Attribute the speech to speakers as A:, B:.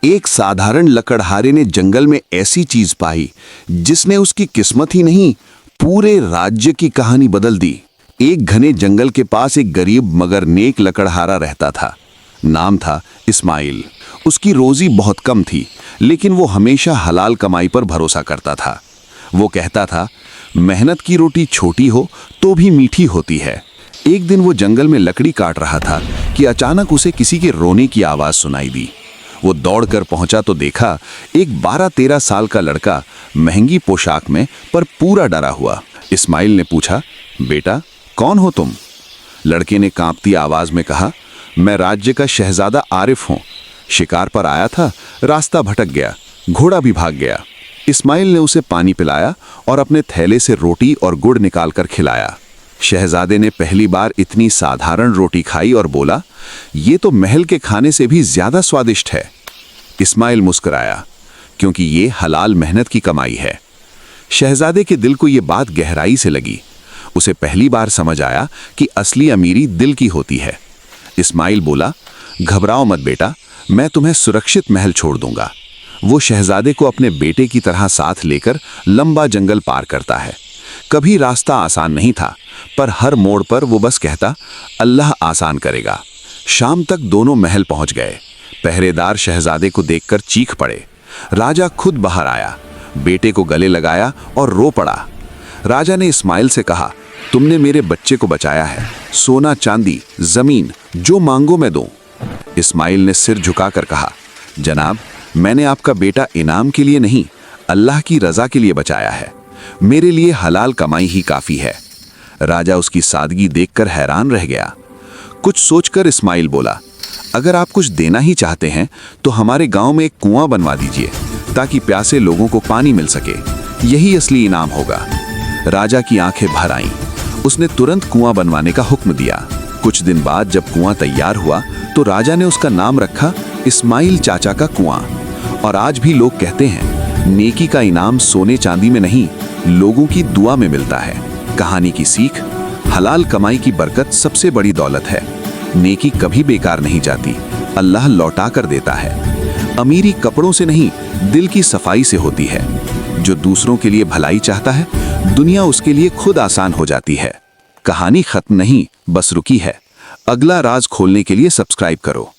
A: एक साधारण लकड़हारे ने जंगल में ऐसी चीज पाई जिसने उसकी किस्मत ही नहीं, पूरे राज्य की कहानी बदल दी। एक घने जंगल के पास एक गरीब मगर नेक लकड़हारा रहता था। नाम था इस्माइल। उसकी रोजी बहुत कम थी, लेकिन वो हमेशा हलाल कमाई पर भरोसा करता था। वो कहता था, मेहनत की रोटी छोटी हो तो भी मीठी होती है। एक दिन वो जंगल में लकड़ी काट रहा था कि अचानक उसे किसी के रोने की आवाज सुनाई दी। वो दौड़कर पहुंचा तो देखा एक 12-13 साल का लड़का महंगी पोशाक में पर पूरा डरा हुआ। इस्माइल ने पूछा, बेटा कौन हो तुम? लड़के ने कांपती आवाज में कहा, मैं राज्य का शहजादा आरिफ हूं। शिकार पर आया था, रास्ता भटक गया, घोड़ा भी भाग गया। इस्माइल ने उसे पानी पिलाया और अपने थैले से रोटी और गुड़ निकालकर खिलाया। शहजादे ने पहली बार इतनी साधारण रोटी खाई और बोला, ये तो महल के खाने से भी ज्यादा स्वादिष्ट है। इस्माइल मुस्कुराया, क्योंकि ये हलाल मेहनत की कमाई है। शहजादे के दिल को ये बात गहराई से लगी। उसे पहली बार समझ आया कि असली अमीरी दिल की होती है। इस्माइल बोला, घबराओ मत बेटा, मैं तुम्हें सुरक्षित महल छोड़ दूंगा। वो शहजादे को अपने बेटे की तरह साथ लेकर लंबा जंगल पार करता है। कभी रास्ता आसान नहीं था, पर हर मोड़ पर वो बस कहता, अल्लाह आसान करेगा। शाम तक दोनों महल पहुंच गए। पहरेदार शहजादे को देखकर चीख पड़े। राजा खुद बाहर आया, बेटे को गले लगाया और रो पड़ा। राजा ने इस्माइल से कहा, तुमने मेरे बच्चे को बचाया है, सोना चांदी जमीन जो मांगो मैं दूं। इस्माइल ने सिर झुकाकर कहा, जनाब मैंने आपका बेटा इनाम के लिए नहीं, अल्लाह की रजा के लिए बचाया है। मेरे लिए हलाल कमाई ही काफी है। राजा उसकी सादगी देखकर हैरान रह गया। कुछ सोचकर इस्माइल बोला, अगर आप कुछ देना ही चाहते हैं तो हमारे गांव में एक कुआं बनवा दीजिए, ताकि प्यासे लोगों को पानी मिल सके। यही असली इनाम होगा। राजा की आंखें भर आईं। उसने तुरंत कुआं बनवाने का हुक्म दिया। कुछ दिन बाद जब कुआं तैयार हुआ तो राजा ने उसका नाम रखा इस्माइल चाचा का कुआं। और आज भी लोग कहते हैं, नेकी का इनाम सोने चांदी में नहीं, लोगों की दुआ में मिलता है। कहानी की सीख, हलाल कमाई की बरकत सबसे बड़ी दौलत है। नेकी कभी बेकार नहीं जाती, अल्लाह लौटा कर देता है। अमीरी कपड़ों से नहीं, दिल की सफाई से होती है। जो दूसरों के लिए भलाई चाहता है, दुनिया उसके लिए खुद आसान हो जाती है। कहानी खत्म नहीं, बस रुकी है। अगला राज खोलने के लिए सब्सक्राइब करो।